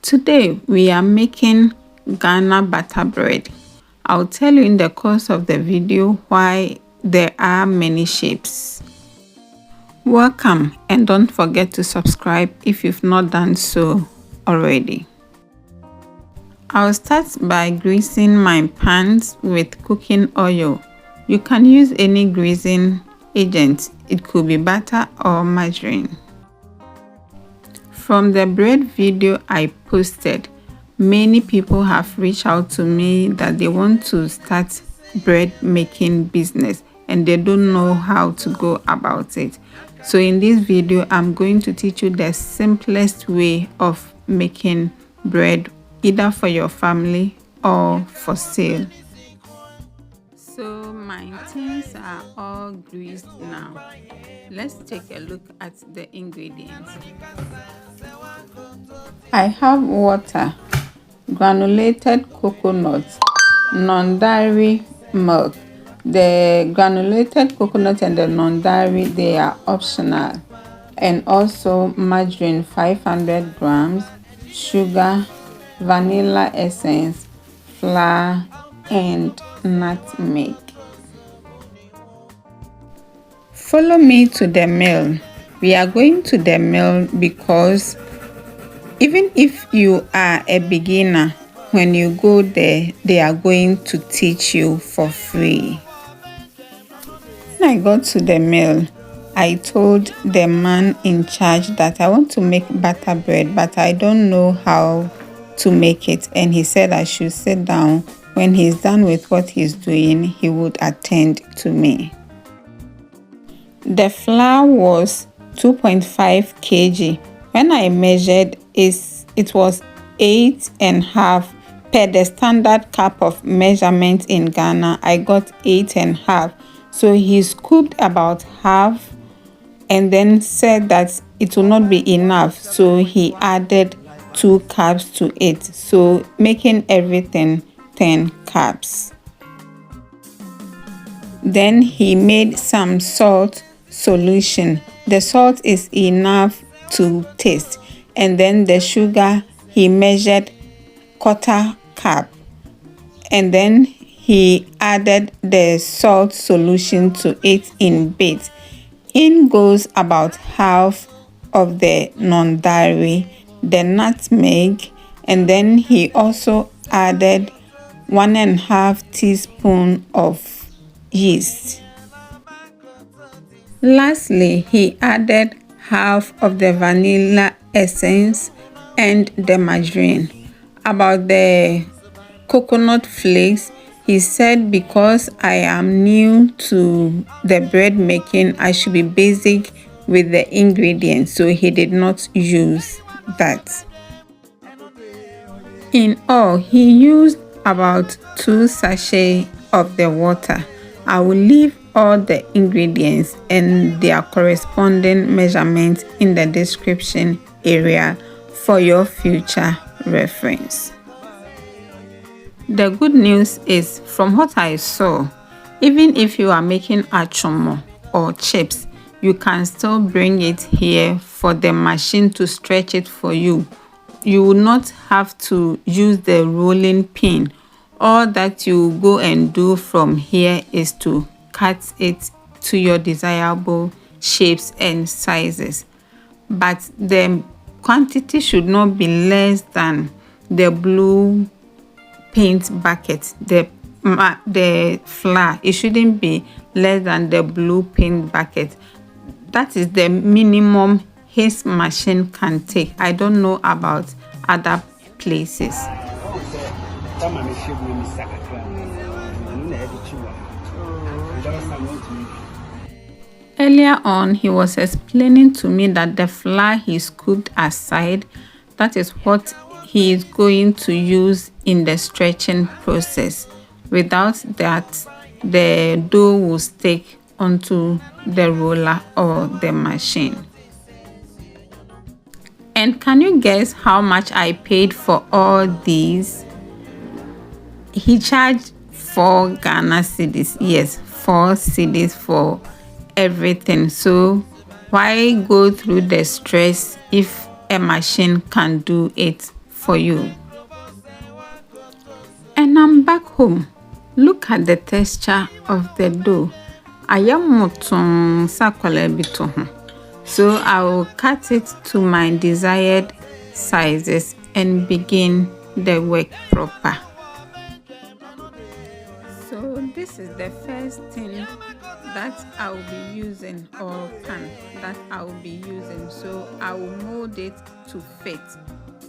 Today we are making Ghana butter bread. I'll tell you in the course of the video why there are many shapes. Welcome, and don't forget to subscribe if you've not done so already. I'll start by greasing my pans with cooking oil. You can use any greasing agent. It could be butter or margarine. From the bread video I posted, many people have reached out to me that they want to start bread making business and they don't know how to go about it. So in this video, I'm going to teach you the simplest way of making bread, either for your family or for sale. So my things are all greased now. Let's take a look at the ingredients. I have water, granulated coconut, non-dairy milk. The granulated coconut and the non-dairy, they are optional. And also margarine 500 grams, sugar, vanilla essence, flour, and nutmeg. Follow me to the mill. We are going to the mill because even if you are a beginner, when you go there, they are going to teach you for free. When I got to the mill, I told the man in charge that I want to make butter bread, but I don't know how to make it. And he said I should sit down. When he's done with what he's doing, he would attend to me. The flour was 2.5 kg. When I measured, it was 8.5 per the standard cup of measurement in Ghana. I got 8.5. So he scooped about half and then said that it will not be enough. So he added 2 cups to it. So making everything 10 cups. Then he made some salt solution. The salt is enough to taste. And then the sugar, he measured 1/4 cup. And then he added the salt solution to it in bits. In goes about half of the non-dairy, the nutmeg, and then he also added 1.5 teaspoons of yeast. Lastly, he added half of the vanilla essence and the margarine. About the coconut flakes, he said because I am new to the bread making, I should be basic with the ingredients, so he did not use that. In all, he used about 2 sachets of the water. I will leave all the ingredients and their corresponding measurements in the description area for your future reference. The good news is, from what I saw, even if you are making achomo or chips, you can still bring it here for the machine to stretch it for you. You will not have to use the rolling pin. All that you go and do from here is to cut it to your desirable shapes and sizes. But the quantity should not be less than the blue paint bucket, the flour. It shouldn't be less than the blue paint bucket. That is the minimum his machine can take. I don't know about other places. Earlier on, he was explaining to me that the flour he scooped aside, that is what he is going to use in the stretching process. Without that, the dough will stick onto the roller or the machine. And can you guess how much I paid for all these? He charged 4 Ghana cedis. Yes, 4 cedis for everything. So why go through the stress if a machine can do it for you. And I'm back home. Look at the texture of the dough. I am so I will cut it to my desired sizes and begin the work proper. So this is the first thing that I will be using, or pan that I will be using. So I will mold it to fit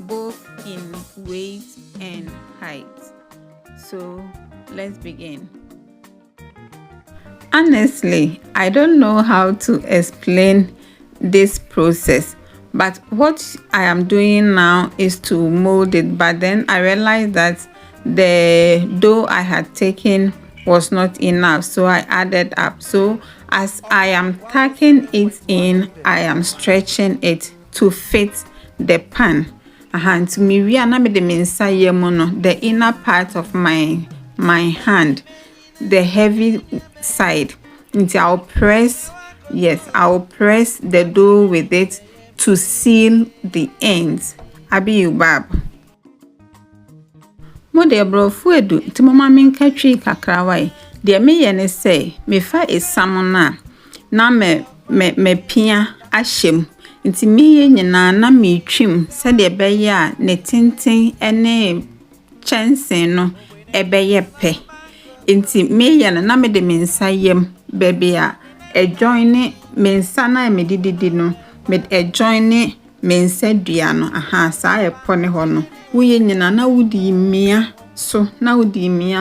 both in weight and height. So let's begin. Honestly, I don't know how to explain this process, but what I am doing now is to mold it. But then I realized that the dough I had taken was not enough, so I added up. So as I am tucking it in, I am stretching it to fit the pan. To me, we are not the inner part of my hand, the heavy side. I'll press the dough with it to seal the ends. Abi ubab. Mo de brofu edu ti mo ma menka twi kakra wai. De me ye ne say me fa esam na me pia ahyem. Nti me ye nyina na me twim se de beye a ne tintin ene chensen no ebeye pe. Nti me ye na me de me nsa yem bebe a join me nsa na me dididi no me join me nsa dua no saa e pone ho no wo ye nyina na wudi mia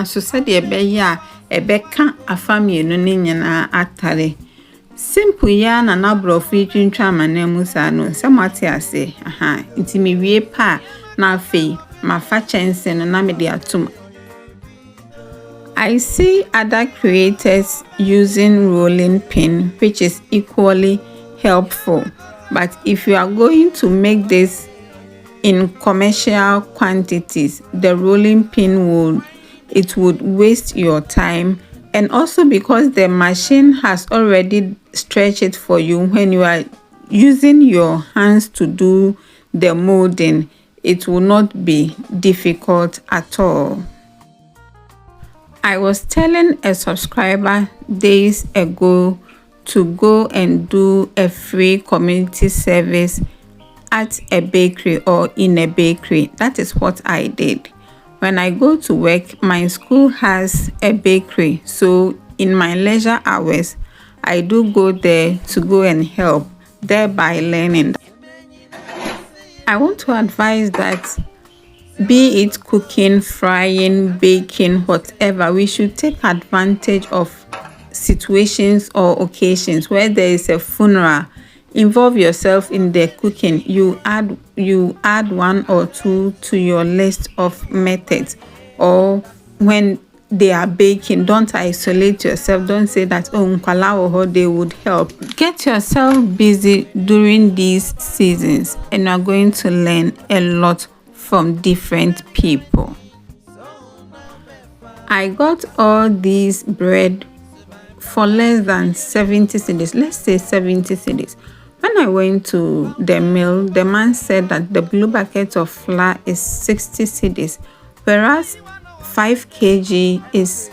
so se de beye a ebeka afamienu ne nyina atare. Simple ya na brofu twintwa amanemu sa no semate ase nti me wie pa na afei ma fa chense no na me de atum. I see other creators using rolling pin, which is equally helpful, but if you are going to make this in commercial quantities, the rolling pin would waste your time. And also because the machine has already stretched it for you, when you are using your hands to do the molding, it will not be difficult at all. I was telling a subscriber days ago to go and do a free community service at a bakery or in a bakery. That is what I did. When I go to work, my school has a bakery, so in my leisure hours, I do go there to go and help, thereby learning. I want to advise that be it cooking, frying, baking, whatever, we should take advantage of situations or occasions where there is a funeral. Involve yourself in the cooking. You add one or two to your list of methods. Or when they are baking, don't isolate yourself. Don't say that they would help. Get yourself busy during these seasons and you are going to learn a lot from different people. I got all these bread for less than 70 cedis. Let's say 70 cedis. When I went to the mill, the man said that the blue bucket of flour is 60 cedis, whereas 5 kg is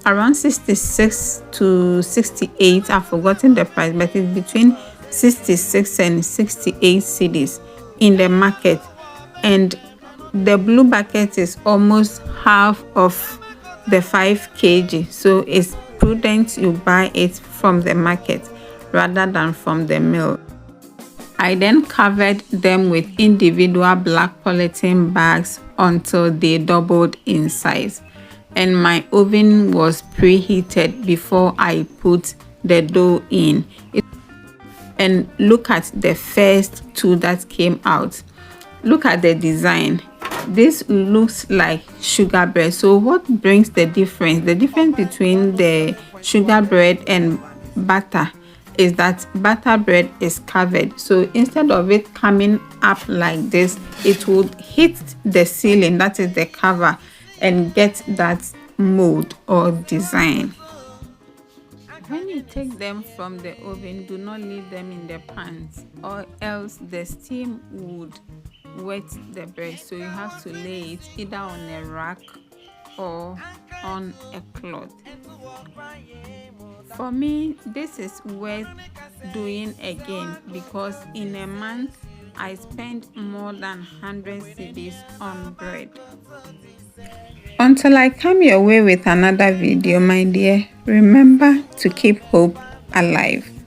around 66 to 68. I've forgotten the price, but it's between 66 and 68 cedis in the market. And the blue bucket is almost half of the 5 kg. So it's prudent you buy it from the market rather than from the mill. I then covered them with individual black polythene bags until they doubled in size. And my oven was preheated before I put the dough in. And look at the first two that came out. Look at the design. This looks like sugar bread. So what brings the difference? The difference between the sugar bread and butter is that butter bread is covered. So instead of it coming up like this, it would hit the ceiling, that is the cover, and get that mold or design. When you take them from the oven, do not leave them in the pans, or else the steam would wet the bread, so you have to lay it either on a rack or on a cloth. For me, this is worth doing again because in a month I spend more than 100 cedis on bread. Until I come your way with another video, my dear, remember to keep hope alive.